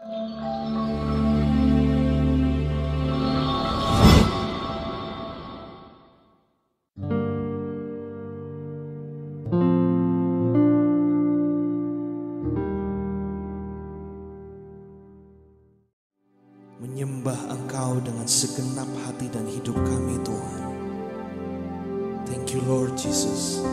Menyembah Engkau dengan segenap hati dan hidup kami, Tuhan. Thank you Lord Jesus.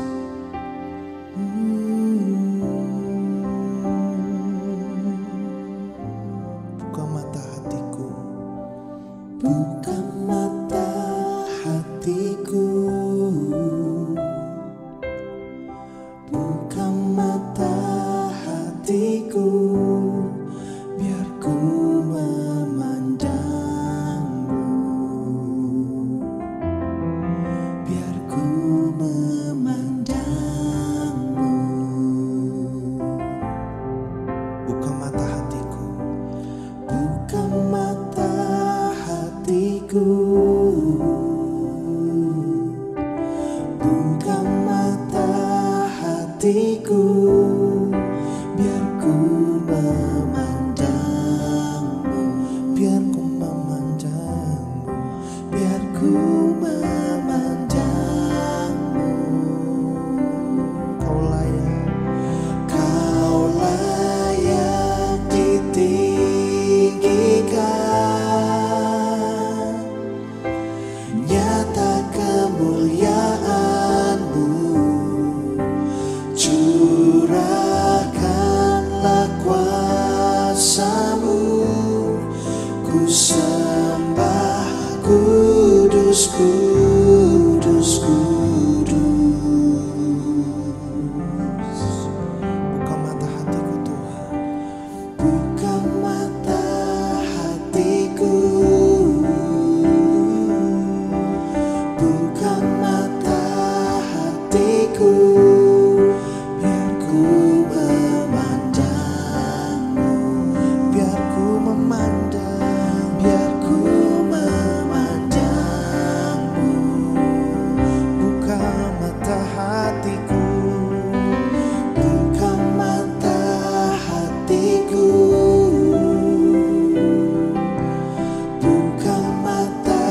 Buka mata hatiku, buka mata hatiku, buka mata hatiku, biar ku memandangmu, biar ku memandangmu. Buka mata hatiku, buka mata hatiku, buka mata hatiku, biar ku memandangmu, biar ku memandangmu, biar ku memandangmu. Kau layak, kau layak ditinggikan, nyata kemuliaan-Mu, curahkanlah kuasa-Mu, ku sembah kudus, kudus, kudus. Buka mata hatiku Tuhan, buka mata hatiku, buka mata hatiku, biar ku memandangmu, biar ku memandang, biar ku memandangmu. Buka mata hatiku, buka mata hatiku, buka mata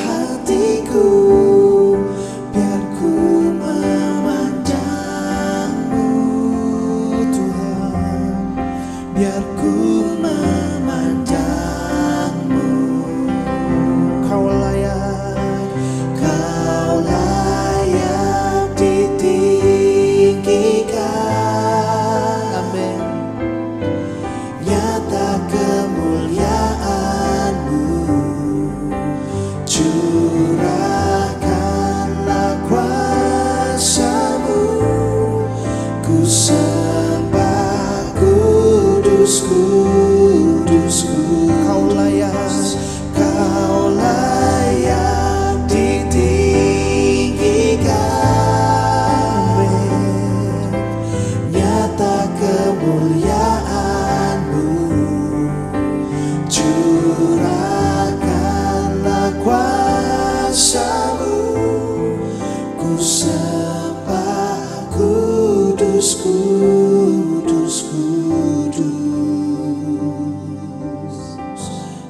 hatiku, biar ku memandangmu, Tuhan, biar ku memandangmu. Kau layak, kau layak ditinggikan. Amin. Nyata kemuliaan-Mu, curahkanlah kuasa-Mu, ku sembah kudus, kudus, kudus. Kau layak, kau layak ditinggikan. Nyata kemuliaan-Mu, curahkanlah kuasa-Mu, ku sembah kudus, kudus, kudus.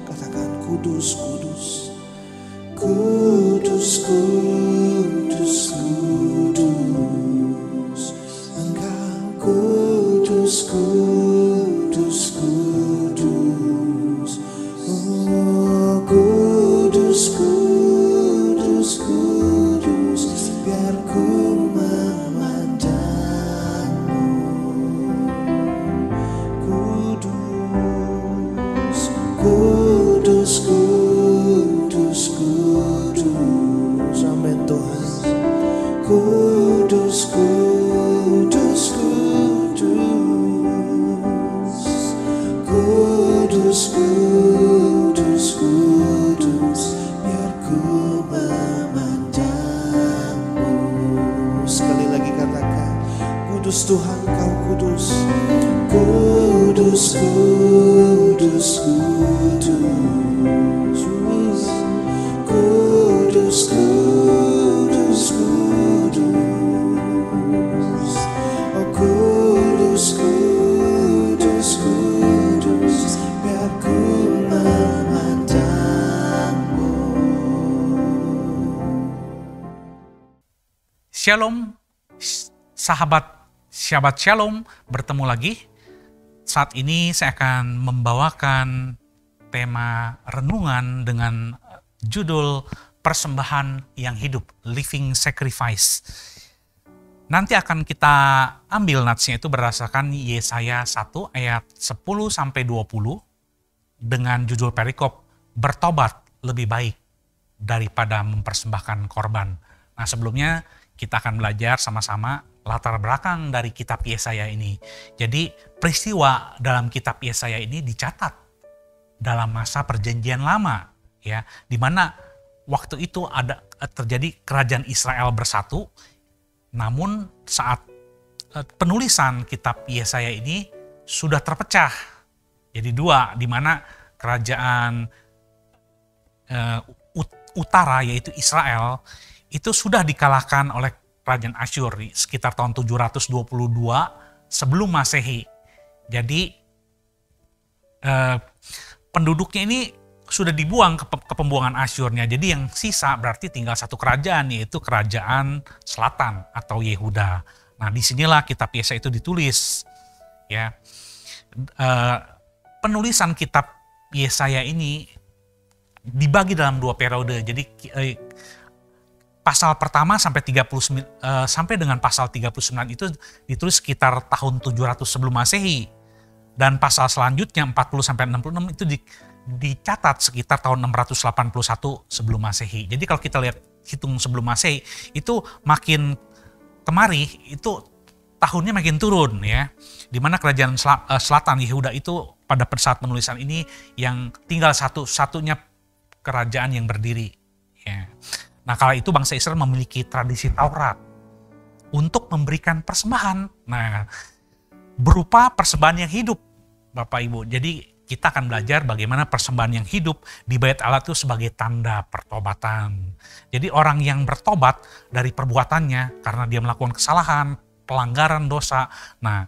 Katakan kudus, kudus, kudus, kudus, kudus. Engkau kudus, kudus, kudus. Oh, kudus, kudus, kudus, biar ku memandangmu. Kudus, kudus, kudus, kudus. Amin Tuhan. Kudus, kudus, kudus. Kudus, kudus, kudus, biar ku memandangmu. Sekali lagi katakan, kudus Tuhan, Kau kudus. Kudus, kudus, kudus. Kudus, kudus, kudus. Oh kudus, kudus, kudus, biar Shalom, sahabat Shalom, bertemu lagi. Saat ini saya akan membawakan tema renungan dengan judul Persembahan yang Hidup, Living Sacrifice. Nanti akan kita ambil natsnya itu berdasarkan Yesaya 1 ayat 10-20 dengan judul perikop bertobat lebih baik daripada mempersembahkan korban. Nah, sebelumnya kita akan belajar sama-sama latar belakang dari kitab Yesaya ini. Jadi peristiwa dalam kitab Yesaya ini dicatat dalam masa perjanjian lama, ya, di mana waktu itu ada terjadi kerajaan Israel bersatu. Namun saat penulisan kitab Yesaya ini sudah terpecah jadi dua, di mana kerajaan utara yaitu Israel itu sudah dikalahkan oleh kerajaan Asyur sekitar tahun 722 sebelum Masehi. Jadi penduduknya ini sudah dibuang ke pembuangan Asyurnya. Jadi yang sisa berarti tinggal satu kerajaan, yaitu kerajaan selatan atau Yehuda. Nah, disinilah kitab Yesaya itu ditulis. Ya, penulisan kitab Yesaya ini dibagi dalam dua periode. Jadi pasal pertama sampai sampai dengan pasal 39 itu ditulis sekitar tahun 700 sebelum Masehi. Dan pasal selanjutnya 40 sampai 66 itu dicatat sekitar tahun 681 sebelum Masehi. Jadi kalau kita lihat hitung sebelum Masehi itu makin kemari itu tahunnya makin turun, ya. Di mana kerajaan selatan Yehuda itu pada saat penulisan ini yang tinggal satu-satunya kerajaan yang berdiri. Ya. Nah, kala itu bangsa Israel memiliki tradisi Taurat untuk memberikan persembahan. Nah, berupa persembahan yang hidup, Bapak Ibu. Jadi kita akan belajar bagaimana persembahan yang hidup di Bait Allah itu sebagai tanda pertobatan. Jadi orang yang bertobat dari perbuatannya karena dia melakukan kesalahan, pelanggaran dosa. Nah,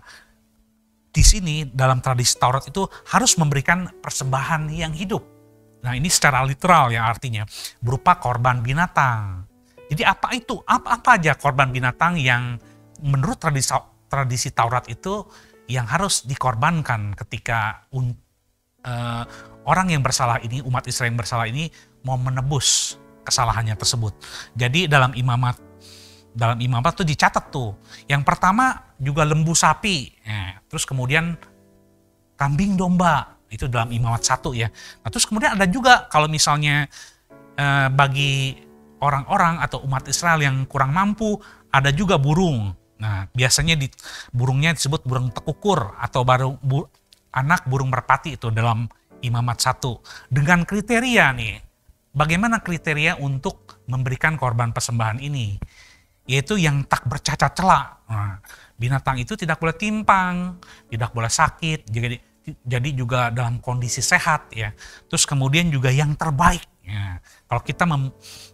di sini dalam tradisi Taurat itu harus memberikan persembahan yang hidup. Nah, ini secara literal yang artinya berupa korban binatang. Jadi apa itu? Apa aja korban binatang yang menurut tradisi Taurat itu yang harus dikorbankan ketika orang yang bersalah ini, umat Israel yang bersalah ini mau menebus kesalahannya tersebut. Jadi dalam imamat itu dicatat tuh. Yang pertama juga lembu sapi, terus kemudian kambing domba. Itu dalam Imamat 1, ya. Nah, terus kemudian ada juga kalau misalnya bagi orang-orang atau umat Israel yang kurang mampu, ada juga burung. Nah, biasanya burungnya disebut burung tekukur atau anak burung merpati itu dalam Imamat 1. Dengan kriteria nih, bagaimana kriteria untuk memberikan korban persembahan ini? Yaitu yang tak bercacat celah. Nah, binatang itu tidak boleh timpang, tidak boleh sakit, jadi juga dalam kondisi sehat, ya. Terus kemudian juga yang terbaik, ya.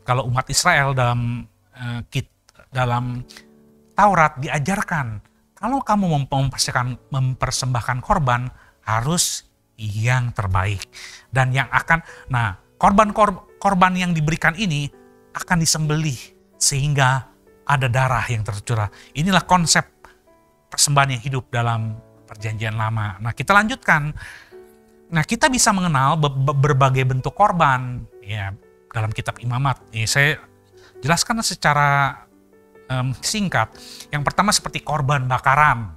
Kalau umat Israel dalam Taurat diajarkan kalau kamu mempersembahkan korban harus yang terbaik dan yang korban yang diberikan ini akan disembelih sehingga ada darah yang tercurah. Inilah konsep persembahan yang hidup dalam Perjanjian Lama. Nah, kita lanjutkan. Nah, kita bisa mengenal berbagai bentuk korban, ya, dalam kitab Imamat. Ini saya jelaskan secara singkat. Yang pertama seperti korban bakaran.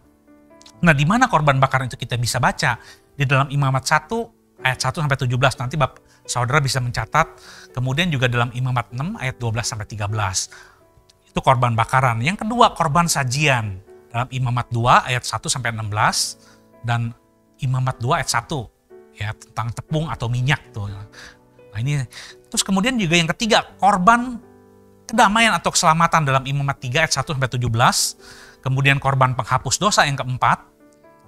Nah, di mana korban bakaran itu kita bisa baca? Di dalam Imamat 1 ayat 1 sampai 17. Nanti saudara bisa mencatat. Kemudian juga dalam Imamat 6 ayat 12 sampai 13. Itu korban bakaran. Yang kedua, korban sajian. Dalam Imamat 2 ayat 1 sampai 16 dan Imamat 2 ayat 1, ya, tentang tepung atau minyak tuh. Nah, ini terus kemudian juga yang ketiga, korban kedamaian atau keselamatan dalam Imamat 3 ayat 1 sampai 17. Kemudian korban penghapus dosa yang keempat.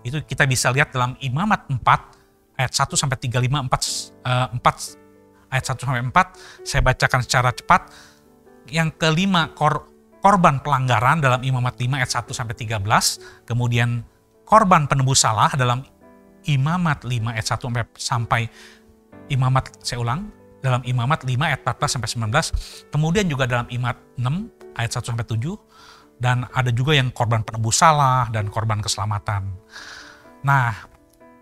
Itu kita bisa lihat dalam Imamat 4 ayat 1 sampai 35, 4 ayat 1 sampai 4. Saya bacakan secara cepat. Yang kelima, korban pelanggaran dalam Imamat 5 ayat 1 sampai 13, kemudian korban penebus salah dalam Imamat 5 ayat 1 sampai dalam Imamat 5 ayat 14 sampai 19, kemudian juga dalam Imamat 6 ayat 1 sampai 7, dan ada juga yang korban penebus salah dan korban keselamatan. Nah,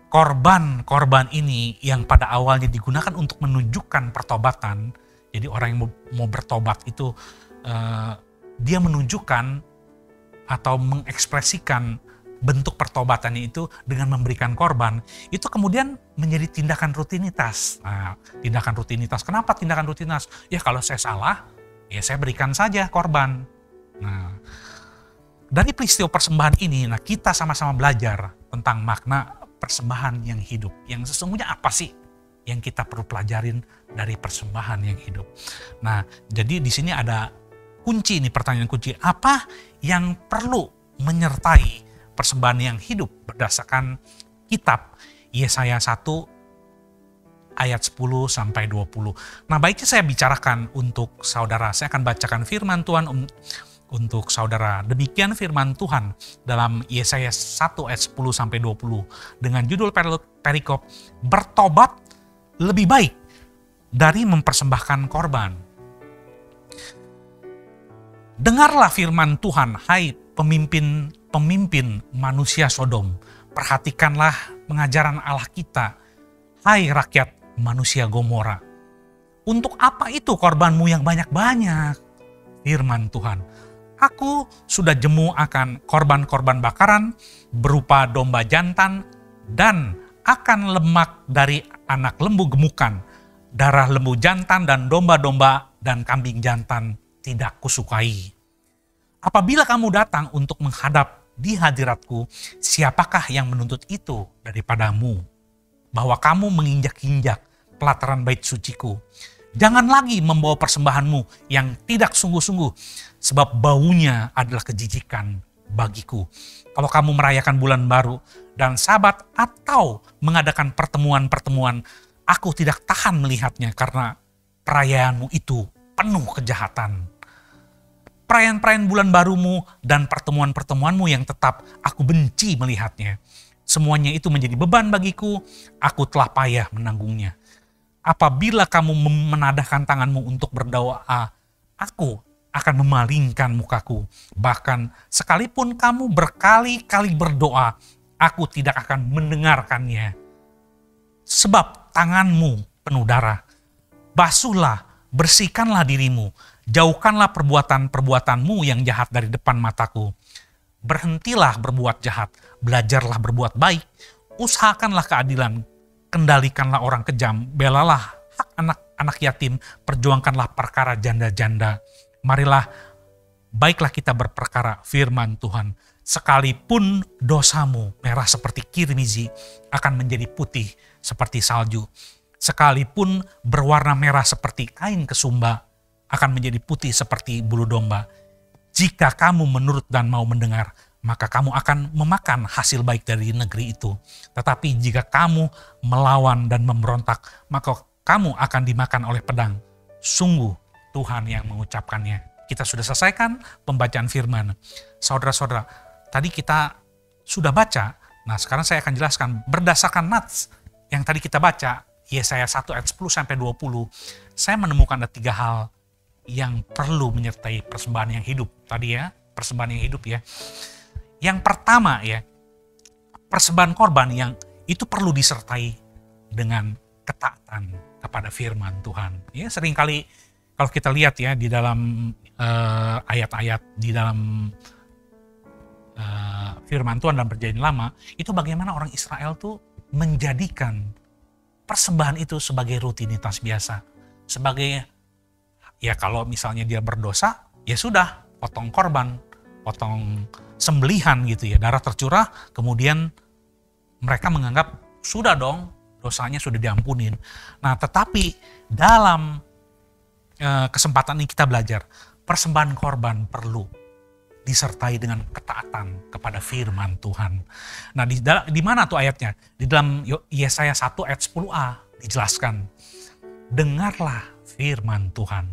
korban ini yang pada awalnya digunakan untuk menunjukkan pertobatan, jadi orang yang mau bertobat itu dia menunjukkan atau mengekspresikan bentuk pertobatannya itu dengan memberikan korban, itu kemudian menjadi tindakan rutinitas. Nah, tindakan rutinitas, kenapa tindakan rutinitas? Ya kalau saya salah, ya saya berikan saja korban. Nah, dari peristiwa persembahan ini, nah kita sama-sama belajar tentang makna persembahan yang hidup. Yang sesungguhnya apa sih yang kita perlu pelajarin dari persembahan yang hidup? Nah, jadi di sini ada kunci, ini pertanyaan kunci. Apa yang perlu menyertai persembahan yang hidup berdasarkan kitab Yesaya 1 ayat 10 sampai 20. Nah, baiknya saya bicarakan untuk saudara. Saya akan bacakan firman Tuhan untuk saudara. Demikian firman Tuhan dalam Yesaya 1 ayat 10 sampai 20 dengan judul perikop, bertobat lebih baik dari mempersembahkan korban. Dengarlah firman Tuhan, hai pemimpin manusia Sodom. Perhatikanlah pengajaran Allah kita, hai rakyat manusia Gomora. Untuk apa itu korbanmu yang banyak-banyak? Firman Tuhan, aku sudah jemu akan korban-korban bakaran berupa domba jantan dan akan lemak dari anak lembu gemukan. Darah lembu jantan dan domba-domba dan kambing jantan tidak kusukai. Apabila kamu datang untuk menghadap di hadiratku, siapakah yang menuntut itu daripadamu? Bahwa kamu menginjak-injak pelataran bait suciku. Jangan lagi membawa persembahanmu yang tidak sungguh-sungguh, sebab baunya adalah kejijikan bagiku. Kalau kamu merayakan bulan baru dan Sabat atau mengadakan pertemuan-pertemuan, aku tidak tahan melihatnya karena perayaanmu itu penuh kejahatan. Perayaan-perayaan bulan barumu dan pertemuan-pertemuanmu yang tetap aku benci melihatnya. Semuanya itu menjadi beban bagiku, aku telah payah menanggungnya. Apabila kamu menadahkan tanganmu untuk berdoa, aku akan memalingkan mukaku. Bahkan sekalipun kamu berkali-kali berdoa, aku tidak akan mendengarkannya. Sebab tanganmu penuh darah. Basuhlah, bersihkanlah dirimu. Jauhkanlah perbuatan-perbuatanmu yang jahat dari depan mataku. Berhentilah berbuat jahat, belajarlah berbuat baik, usahakanlah keadilan, kendalikanlah orang kejam, belalah hak anak-anak yatim, perjuangkanlah perkara janda-janda. Marilah, baiklah kita berperkara, firman Tuhan. Sekalipun dosamu merah seperti kirmizi, akan menjadi putih seperti salju. Sekalipun berwarna merah seperti kain kesumba, akan menjadi putih seperti bulu domba. Jika kamu menurut dan mau mendengar, maka kamu akan memakan hasil baik dari negeri itu. Tetapi jika kamu melawan dan memberontak, maka kamu akan dimakan oleh pedang. Sungguh Tuhan yang mengucapkannya. Kita sudah selesaikan pembacaan firman. Saudara-saudara, tadi kita sudah baca. Nah, sekarang saya akan jelaskan berdasarkan nats yang tadi kita baca, Yesaya 1 ayat 10 sampai 20. Saya menemukan ada 3 hal yang perlu menyertai persembahan yang hidup tadi ya, persembahan yang hidup ya. Yang pertama ya, persembahan korban yang itu perlu disertai dengan ketaatan kepada firman Tuhan. Ya, seringkali kalau kita lihat ya di dalam ayat-ayat di dalam firman Tuhan dalam Perjanjian Lama, itu bagaimana orang Israel tuh menjadikan persembahan itu sebagai rutinitas biasa, sebagai ya kalau misalnya dia berdosa, ya sudah, potong korban, potong sembelihan gitu ya, darah tercurah, kemudian mereka menganggap sudah dong, dosanya sudah diampunin. Nah, tetapi dalam kesempatan ini kita belajar, persembahan korban perlu disertai dengan ketaatan kepada firman Tuhan. Nah, di mana tuh ayatnya? Di dalam Yesaya 1 ayat 10a dijelaskan, dengarlah firman Tuhan.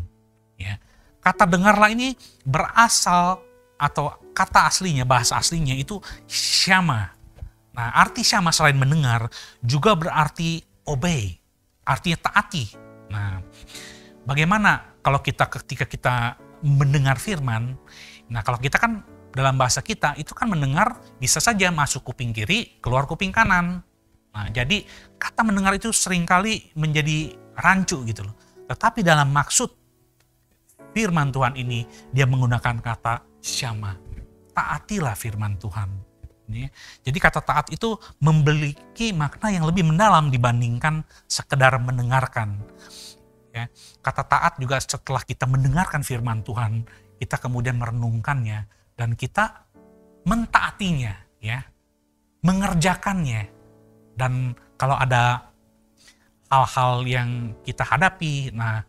Ya. Kata dengarlah ini berasal atau kata aslinya, bahasa aslinya itu syama. Nah, arti syama selain mendengar juga berarti obey, artinya taati. Nah, bagaimana kalau ketika kita mendengar firman, nah kalau kita kan dalam bahasa kita itu kan mendengar bisa saja masuk kuping kiri, keluar kuping kanan. Nah, jadi kata mendengar itu seringkali menjadi rancu gitu loh. Tetapi dalam maksud firman Tuhan ini, dia menggunakan kata syama. Taatilah firman Tuhan. Jadi kata taat itu memiliki makna yang lebih mendalam dibandingkan sekedar mendengarkan. Ya, kata taat juga setelah kita mendengarkan firman Tuhan, kita kemudian merenungkannya dan kita mentaatinya, ya, mengerjakannya. Dan kalau ada hal-hal yang kita hadapi, nah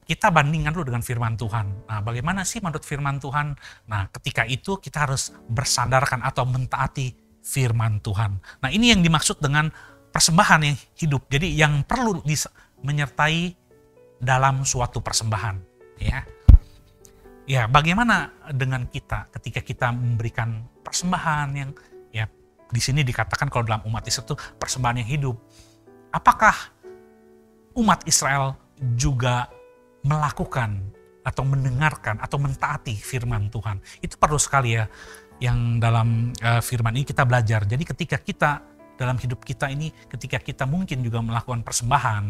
kita bandingkan dulu dengan firman Tuhan. Nah, bagaimana sih menurut firman Tuhan? Nah, ketika itu kita harus bersadarkan atau mentaati firman Tuhan. Nah, ini yang dimaksud dengan persembahan yang hidup. Jadi yang perlu menyertai dalam suatu persembahan, ya. Ya, bagaimana dengan kita ketika kita memberikan persembahan yang, ya, di sini dikatakan kalau dalam umat Israel itu persembahan yang hidup. Apakah umat Israel juga melakukan atau mendengarkan atau mentaati firman Tuhan? Itu perlu sekali ya, yang dalam firman ini kita belajar. Jadi ketika kita dalam hidup kita ini, ketika kita mungkin juga melakukan persembahan,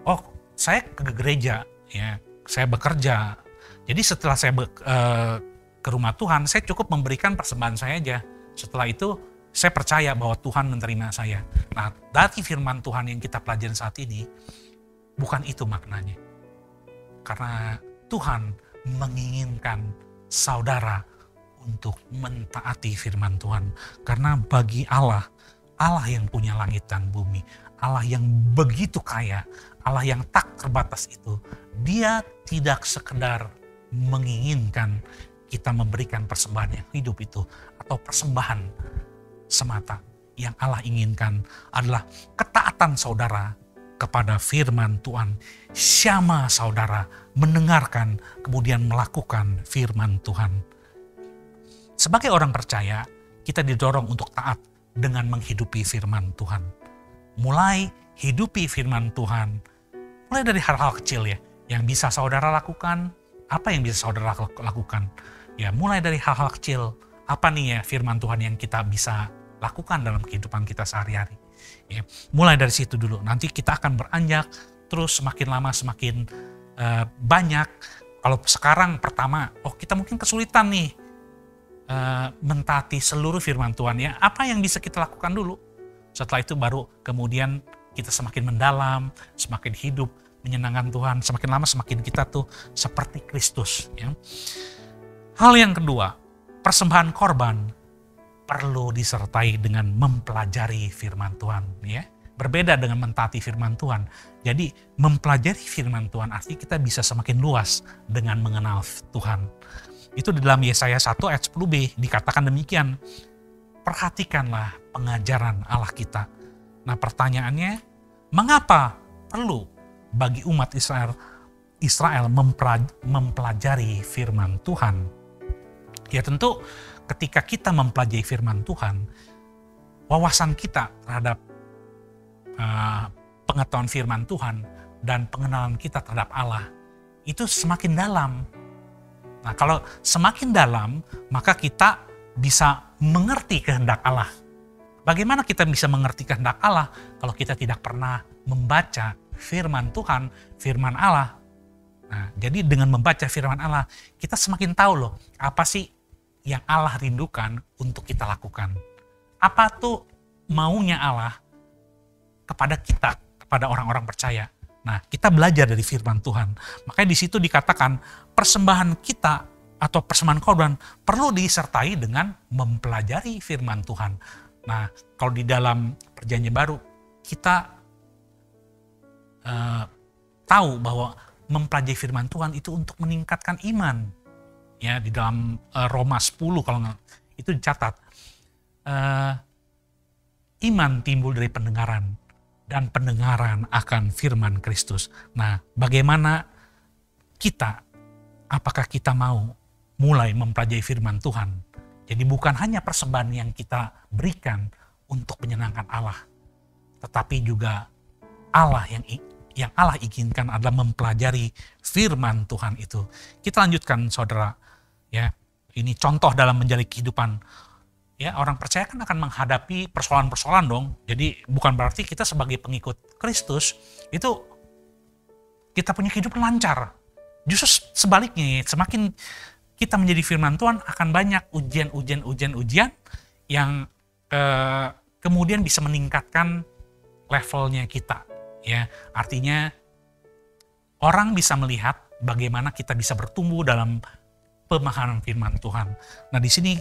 oh saya ke gereja, ya, saya bekerja. Jadi setelah saya ke rumah Tuhan, saya cukup memberikan persembahan saya aja. Setelah itu saya percaya bahwa Tuhan menerima saya. Nah, dari firman Tuhan yang kita pelajari saat ini, bukan itu maknanya. Karena Tuhan menginginkan saudara untuk mentaati firman Tuhan. Karena bagi Allah, Allah yang punya langit dan bumi, Allah yang begitu kaya, Allah yang tak terbatas itu, Dia tidak sekedar menginginkan kita memberikan persembahan yang hidup itu atau persembahan semata. Yang Allah inginkan adalah ketaatan saudara kepada firman Tuhan. Syama saudara mendengarkan kemudian melakukan firman Tuhan. Sebagai orang percaya, kita didorong untuk taat dengan menghidupi firman Tuhan. Mulai hidupi firman Tuhan, mulai dari hal-hal kecil ya, yang bisa saudara lakukan. Apa yang bisa saudara lakukan? Ya, mulai dari hal-hal kecil. Apa nih ya firman Tuhan yang kita bisa lakukan dalam kehidupan kita sehari-hari? Ya, mulai dari situ dulu. Nanti kita akan beranjak terus semakin lama semakin banyak. Kalau sekarang pertama, kita mungkin kesulitan nih mentaati seluruh firman Tuhan ya. Apa yang bisa kita lakukan dulu? Setelah itu baru kemudian kita semakin mendalam, semakin hidup, menyenangkan Tuhan. Semakin lama semakin kita tuh seperti Kristus. Ya. Hal yang kedua, persembahan korban perlu disertai dengan mempelajari firman Tuhan. Ya. Berbeda dengan mentaati firman Tuhan. Jadi mempelajari firman Tuhan artinya kita bisa semakin luas dengan mengenal Tuhan. Itu di dalam Yesaya 1 ayat 10b dikatakan demikian. Perhatikanlah pengajaran Allah kita. Nah pertanyaannya, mengapa perlu bagi umat Israel mempelajari firman Tuhan? Ya tentu ketika kita mempelajari firman Tuhan, wawasan kita terhadap pengetahuan firman Tuhan dan pengenalan kita terhadap Allah itu semakin dalam. Nah kalau semakin dalam, maka kita bisa mengerti kehendak Allah. Bagaimana kita bisa mengerti kehendak Allah kalau kita tidak pernah membaca firman Tuhan, firman Allah? Nah, jadi dengan membaca firman Allah, kita semakin tahu loh, apa sih yang Allah rindukan untuk kita lakukan. Apa tuh maunya Allah kepada kita, kepada orang-orang percaya. Nah, kita belajar dari firman Tuhan. Makanya di situ dikatakan persembahan kita atau persembahan korban perlu disertai dengan mempelajari firman Tuhan. Nah, kalau di dalam Perjanjian Baru kita tahu bahwa mempelajari firman Tuhan itu untuk meningkatkan iman. Ya, di dalam Roma 10 kalau itu dicatat. Iman timbul dari pendengaran dan pendengaran akan firman Kristus. Nah, bagaimana kita, apakah kita mau mulai mempelajari firman Tuhan? Jadi bukan hanya persembahan yang kita berikan untuk menyenangkan Allah, tetapi juga Allah yang Allah inginkan adalah mempelajari firman Tuhan itu. Kita lanjutkan saudara, ya. ini contoh dalam menjalani kehidupan. Ya, orang percaya kan akan menghadapi persoalan-persoalan dong. Jadi bukan berarti kita sebagai pengikut Kristus itu kita punya kehidupan lancar. Justru sebaliknya, semakin kita menjadi firman Tuhan akan banyak ujian yang kemudian bisa meningkatkan levelnya kita. Ya, artinya orang bisa melihat bagaimana kita bisa bertumbuh dalam pemahaman firman Tuhan. Nah, di sini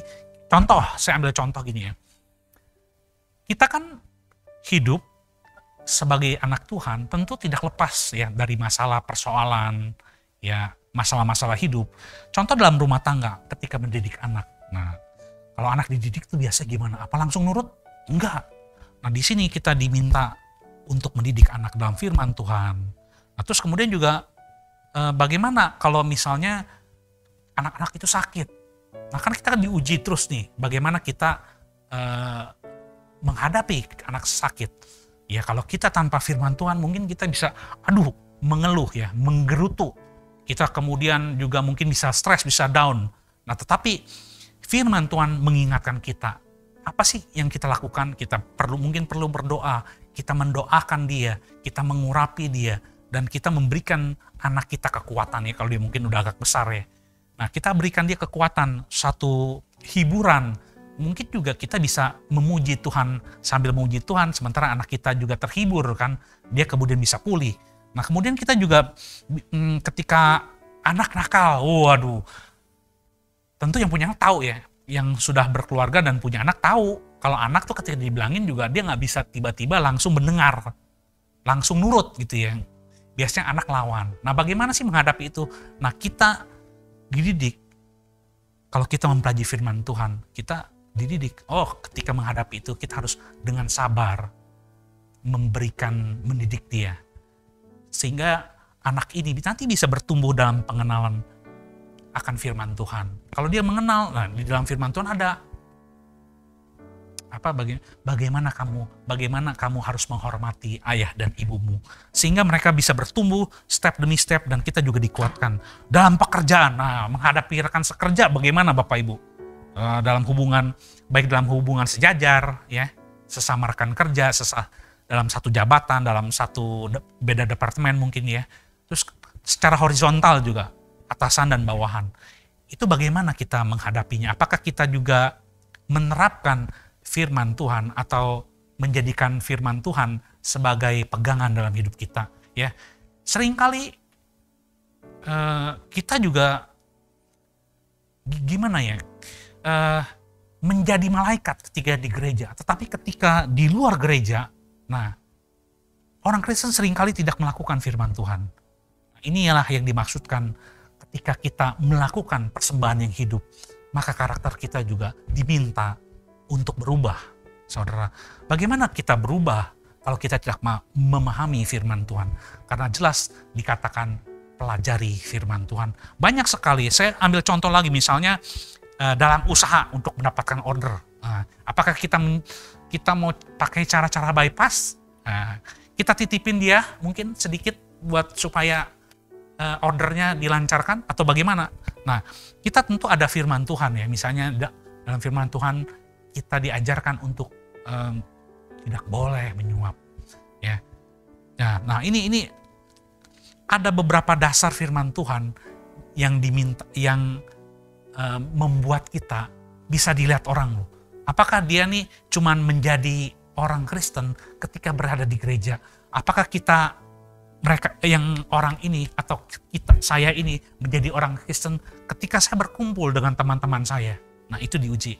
saya ambil contoh gini ya. Kita kan hidup sebagai anak Tuhan tentu tidak lepas ya dari masalah persoalan, ya masalah-masalah hidup. Contoh dalam rumah tangga ketika mendidik anak. Nah, kalau anak dididik tuh biasa gimana? Apa langsung nurut? Enggak. Nah, di sini kita diminta untuk mendidik anak dalam firman Tuhan. Nah, terus kemudian juga bagaimana kalau misalnya anak-anak itu sakit? Nah, kan kita kan diuji terus nih, bagaimana kita menghadapi anak sakit. Ya, kalau kita tanpa firman Tuhan mungkin kita bisa mengeluh ya, menggerutu. Kita kemudian juga mungkin bisa stres, bisa down. Nah, tetapi firman Tuhan mengingatkan kita, apa sih yang kita lakukan? Kita mungkin perlu berdoa, kita mendoakan dia, kita mengurapi dia, dan kita memberikan anak kita kekuatan ya, kalau dia mungkin udah agak besar ya. Nah, kita berikan dia kekuatan, satu hiburan. Mungkin juga kita bisa memuji Tuhan, sambil memuji Tuhan, sementara anak kita juga terhibur kan, dia kemudian bisa pulih. Nah, kemudian kita juga ketika anak nakal, tentu yang punya anak tahu ya, yang sudah berkeluarga dan punya anak tahu, kalau anak tuh ketika dibilangin juga dia nggak bisa tiba-tiba langsung mendengar, langsung nurut gitu ya. Biasanya anak lawan. Nah, bagaimana sih menghadapi itu? Nah, kita dididik, kalau kita mempelajari firman Tuhan, kita dididik, ketika menghadapi itu kita harus dengan sabar mendidik dia. Sehingga anak ini nanti bisa bertumbuh dalam pengenalan akan firman Tuhan. Kalau dia mengenal, di dalam firman Tuhan ada bagaimana kamu harus menghormati ayah dan ibumu, sehingga mereka bisa bertumbuh step demi step, dan kita juga dikuatkan dalam pekerjaan. Nah, menghadapi rekan sekerja bagaimana Bapak Ibu, dalam hubungan, baik dalam hubungan sejajar ya, sesama rekan kerja, dalam satu jabatan, dalam satu beda departemen mungkin ya, terus secara horizontal juga atasan dan bawahan. Itu bagaimana kita menghadapinya? Apakah kita juga menerapkan firman Tuhan atau menjadikan firman Tuhan sebagai pegangan dalam hidup kita ya? Seringkali kita juga menjadi malaikat ketika di gereja, tetapi ketika di luar gereja, orang Kristen seringkali tidak melakukan firman Tuhan. Inilah yang dimaksudkan ketika kita melakukan persembahan yang hidup, maka karakter kita juga diminta untuk berubah. Saudara, bagaimana kita berubah kalau kita tidak memahami firman Tuhan? Karena jelas dikatakan pelajari firman Tuhan. Banyak sekali, saya ambil contoh lagi misalnya dalam usaha untuk mendapatkan order. Apakah kita mau pakai cara-cara bypass? Kita titipin dia mungkin sedikit buat supaya ordernya dilancarkan atau bagaimana? Nah, kita tentu ada firman Tuhan ya. Misalnya dalam firman Tuhan kita diajarkan untuk tidak boleh menyuap ya. Nah, ini ada beberapa dasar firman Tuhan yang membuat kita bisa dilihat orang loh. Apakah dia nih cuman menjadi orang Kristen ketika berada di gereja? Apakah mereka yang orang ini atau saya ini menjadi orang Kristen ketika saya berkumpul dengan teman-teman saya? Nah, itu diuji.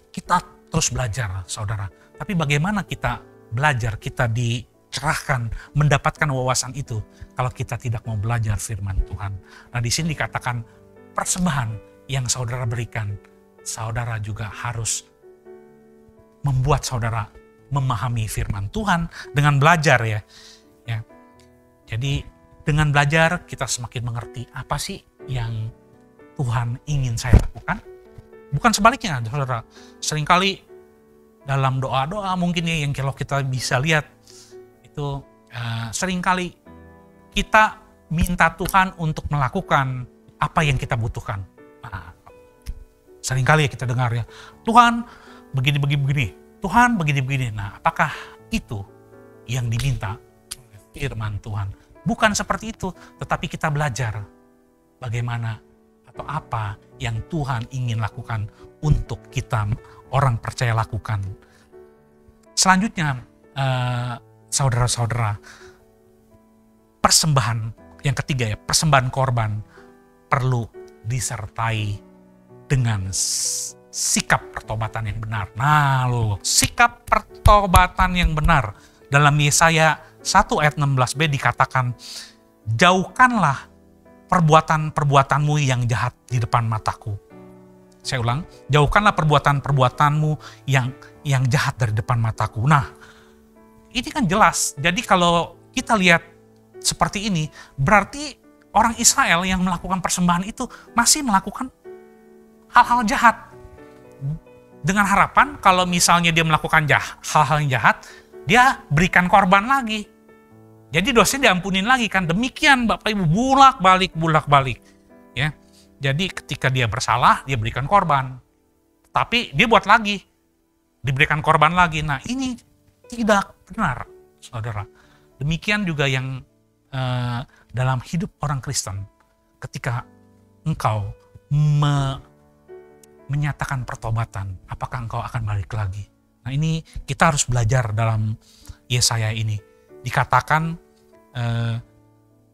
Kita terus belajar, saudara. Tapi bagaimana kita belajar, kita dicerahkan, mendapatkan wawasan itu kalau kita tidak mau belajar firman Tuhan? Nah, di sini dikatakan persembahan yang saudara berikan, saudara juga harus membuat saudara memahami firman Tuhan dengan belajar ya. Jadi dengan belajar kita semakin mengerti apa sih yang Tuhan ingin saya lakukan. Bukan sebaliknya, saudara. Seringkali dalam doa-doa mungkin ya, yang kalau kita bisa lihat itu seringkali kita minta Tuhan untuk melakukan apa yang kita butuhkan. Nah, Seringkali ya kita dengar ya, Tuhan begini, Tuhan begini. Nah, apakah itu yang diminta firman Tuhan? Bukan seperti itu, tetapi kita belajar bagaimana atau apa yang Tuhan ingin lakukan untuk kita orang percaya lakukan. Selanjutnya, saudara-saudara, persembahan yang ketiga ya, persembahan korban perlu disertai dengan sikap pertobatan yang benar. Nah sikap pertobatan yang benar. Dalam Yesaya 1 ayat 16b dikatakan, jauhkanlah perbuatan-perbuatanmu yang jahat di depan mataku. Saya ulang, jauhkanlah perbuatan-perbuatanmu yang jahat dari depan mataku. Nah, ini kan jelas. Jadi kalau kita lihat seperti ini, berarti orang Israel yang melakukan persembahan itu masih melakukan hal-hal jahat. Dengan harapan kalau misalnya dia melakukan hal-hal yang jahat, dia berikan korban lagi. Jadi dosanya diampunin lagi kan. Demikian Bapak Ibu, bolak-balik. Ya. Jadi ketika dia bersalah, dia berikan korban. Tapi dia buat lagi. Diberikan korban lagi. Nah ini tidak benar, saudara. Demikian juga yang dalam hidup orang Kristen. Ketika engkau menyatakan pertobatan, apakah engkau akan balik lagi? Nah ini kita harus belajar dalam Yesaya ini. Dikatakan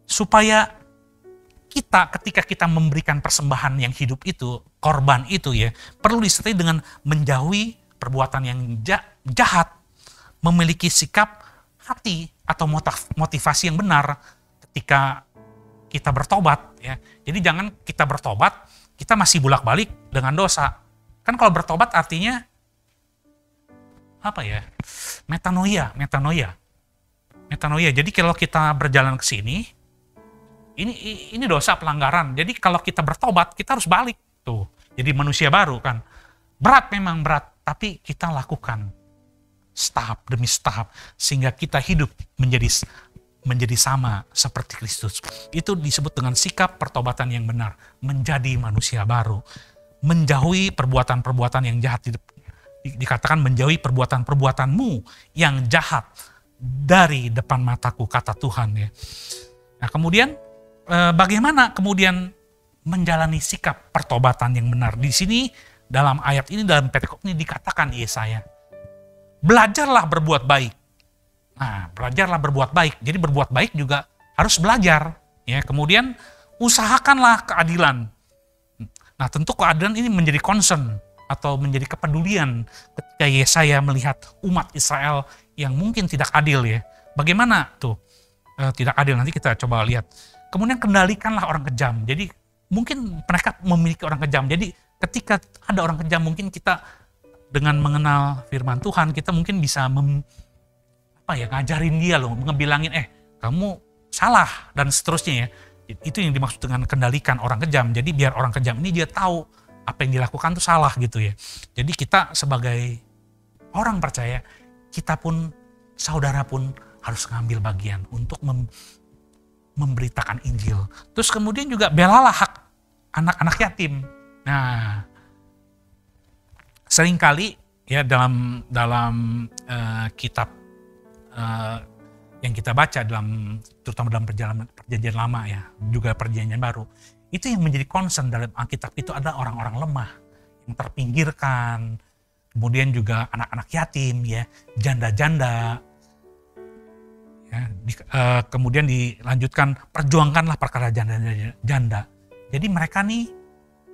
supaya kita ketika kita memberikan persembahan yang hidup itu, korban itu ya, perlu disertai dengan menjauhi perbuatan yang jahat, memiliki sikap hati atau motivasi yang benar ketika kita bertobat ya. Jadi jangan kita bertobat, kita masih bolak-balik dengan dosa. Kan kalau bertobat artinya apa ya? Metanoia. Jadi kalau kita berjalan ke sini, ini dosa pelanggaran. Jadi kalau kita bertobat, kita harus balik tuh. Jadi manusia baru kan. Memang berat, tapi kita lakukan tahap demi tahap sehingga kita hidup menjadi sama seperti Kristus. Itu disebut dengan sikap pertobatan yang benar, menjadi manusia baru, menjauhi perbuatan-perbuatan yang jahat. Dikatakan menjauhi perbuatan-perbuatanmu yang jahat dari depan mataku, kata Tuhan ya. Nah kemudian bagaimana kemudian menjalani sikap pertobatan yang benar? Di sini dalam ayat ini, dalam perikop ini dikatakan Yesaya, belajarlah berbuat baik. Nah, belajarlah berbuat baik. Jadi berbuat baik juga harus belajar. Ya, kemudian usahakanlah keadilan. Nah, tentu keadilan ini menjadi concern atau menjadi kepedulian ketika Yesaya melihat umat Israel yang mungkin tidak adil ya. Bagaimana tuh tidak adil? Nanti kita coba lihat. Kemudian kendalikanlah orang kejam. Jadi mungkin mereka memiliki orang kejam. Jadi ketika ada orang kejam, mungkin kita dengan mengenal firman Tuhan, kita mungkin bisa ngajarin dia loh, ngebilangin kamu salah dan seterusnya ya. Itu yang dimaksud dengan kendalikan orang kejam. Jadi biar orang kejam ini dia tahu apa yang dilakukan itu salah gitu ya. Jadi kita sebagai orang percaya, kita pun, saudara pun harus ngambil bagian untuk memberitakan Injil. Terus kemudian juga belalah hak anak-anak yatim. Nah, seringkali ya dalam kitab yang kita baca terutama dalam perjanjian lama ya, juga perjanjian baru, itu yang menjadi concern dalam Alkitab itu ada orang-orang lemah yang terpinggirkan, kemudian juga anak-anak yatim ya, janda-janda ya, kemudian dilanjutkan perjuangkanlah perkara janda. Jadi mereka nih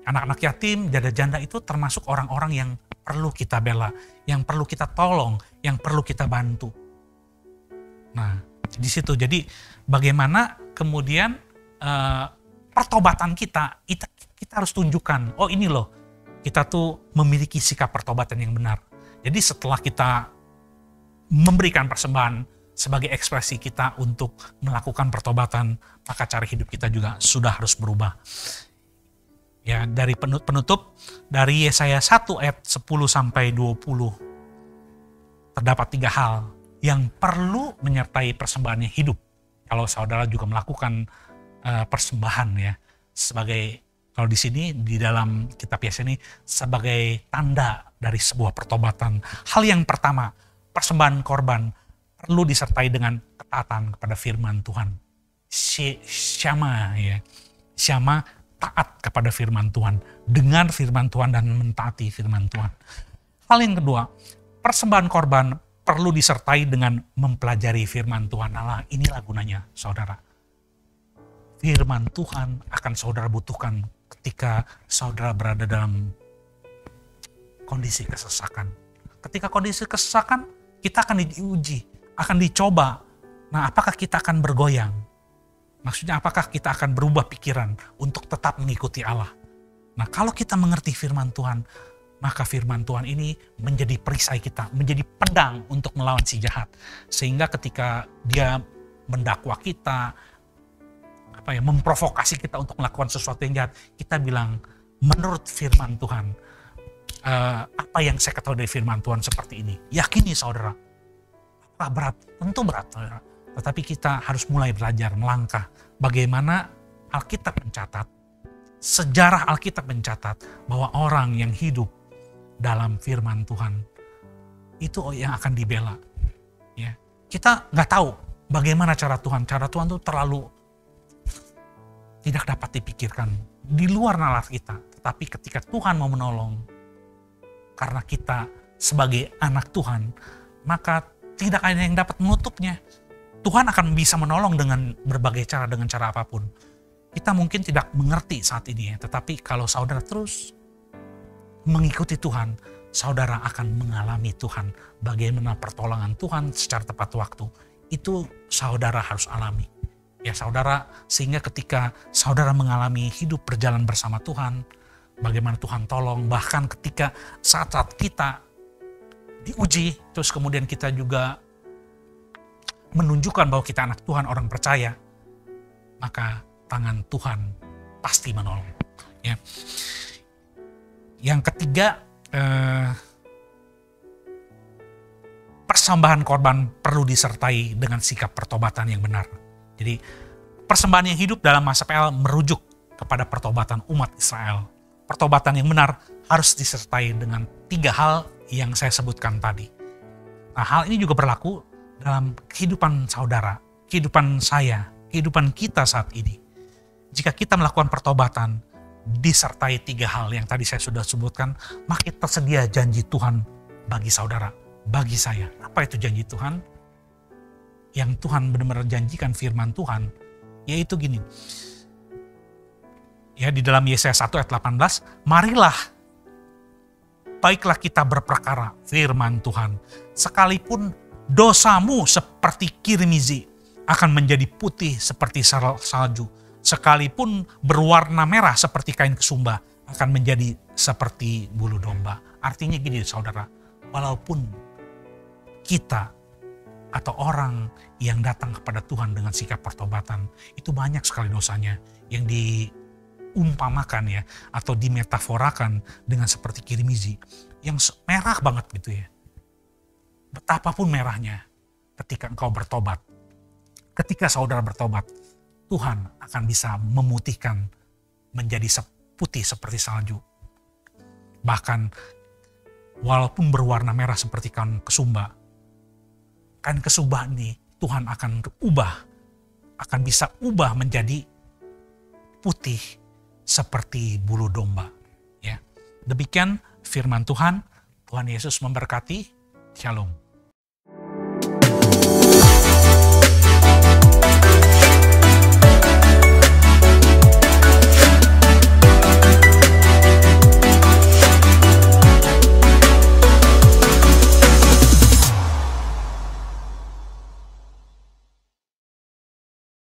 anak-anak yatim, janda-janda itu termasuk orang-orang yang perlu kita bela, yang perlu kita tolong, yang perlu kita bantu. Nah, di situ jadi bagaimana kemudian pertobatan kita harus tunjukkan, oh ini loh, kita tuh memiliki sikap pertobatan yang benar. Jadi setelah kita memberikan persembahan sebagai ekspresi kita untuk melakukan pertobatan, maka cara hidup kita juga sudah harus berubah. Ya, dari penutup dari Yesaya 1 ayat 10 sampai 20 terdapat 3 hal yang perlu menyertai persembahannya hidup. Kalau saudara juga melakukan persembahan ya sebagai Kalau di sini di dalam kitab Yesaya ini sebagai tanda dari sebuah pertobatan. Hal yang pertama, persembahan korban perlu disertai dengan ketaatan kepada firman Tuhan. Syama ya. Syama taat kepada firman Tuhan, dengar firman Tuhan dan mentaati firman Tuhan. Hal yang kedua, persembahan korban perlu disertai dengan mempelajari firman Tuhan. Allah, inilah gunanya saudara. Firman Tuhan akan saudara butuhkan ketika saudara berada dalam kondisi kesesakan. Ketika kondisi kesesakan, kita akan diuji, akan dicoba. Nah, apakah kita akan bergoyang? Maksudnya apakah kita akan berubah pikiran untuk tetap mengikuti Allah? Nah, kalau kita mengerti firman Tuhan, maka firman Tuhan ini menjadi perisai kita, menjadi pedang untuk melawan si jahat. Sehingga ketika dia mendakwa kita, memprovokasi kita untuk melakukan sesuatu yang jahat, kita bilang, menurut firman Tuhan, apa yang saya ketahui dari firman Tuhan seperti ini. Yakini saudara. Apakah berat? Tentu berat saudara. Tetapi kita harus mulai belajar melangkah. Bagaimana Alkitab mencatat, sejarah Alkitab mencatat bahwa orang yang hidup dalam firman Tuhan itu yang akan dibela. Ya. Kita nggak tahu bagaimana cara Tuhan. Cara Tuhan itu terlalu tidak dapat dipikirkan, di luar nalar kita. Tetapi ketika Tuhan mau menolong, karena kita sebagai anak Tuhan, maka tidak ada yang dapat menutupnya. Tuhan akan bisa menolong dengan berbagai cara, dengan cara apapun. Kita mungkin tidak mengerti saat ini, tetapi kalau saudara terus mengikuti Tuhan, saudara akan mengalami Tuhan. Bagaimana pertolongan Tuhan secara tepat waktu, itu saudara harus alami. Ya saudara, sehingga ketika saudara mengalami hidup berjalan bersama Tuhan, bagaimana Tuhan tolong, bahkan ketika saat-saat kita diuji, terus kemudian kita juga menunjukkan bahwa kita anak Tuhan, orang percaya, maka tangan Tuhan pasti menolong. Ya. Yang ketiga, persembahan korban perlu disertai dengan sikap pertobatan yang benar. Jadi persembahan yang hidup dalam masa PL merujuk kepada pertobatan umat Israel. Pertobatan yang benar harus disertai dengan 3 hal yang saya sebutkan tadi. Nah, hal ini juga berlaku dalam kehidupan saudara, kehidupan saya, kehidupan kita saat ini. Jika kita melakukan pertobatan disertai 3 hal yang tadi saya sudah sebutkan, maka tersedia janji Tuhan bagi saudara, bagi saya. Apa itu janji Tuhan? Yang Tuhan benar-benar janjikan firman Tuhan, yaitu gini. Ya, di dalam Yesaya 1 ayat 18, marilah, baiklah kita berperkara, firman Tuhan. Sekalipun dosamu seperti kirmizi, akan menjadi putih seperti salju. Sekalipun berwarna merah seperti kain kesumba, akan menjadi seperti bulu domba. Artinya gini saudara, walaupun kita atau orang yang datang kepada Tuhan dengan sikap pertobatan, itu banyak sekali dosanya yang diumpamakan ya, atau dimetaforakan dengan seperti kirmizi, yang merah banget gitu ya. Betapapun merahnya, ketika engkau bertobat, ketika saudara bertobat, Tuhan akan bisa memutihkan menjadi putih seperti salju. Bahkan walaupun berwarna merah seperti kain kesumba, kain kesumba ini Tuhan akan bisa ubah menjadi putih seperti bulu domba. Ya. Demikian firman Tuhan. Tuhan Yesus memberkati. Shalom.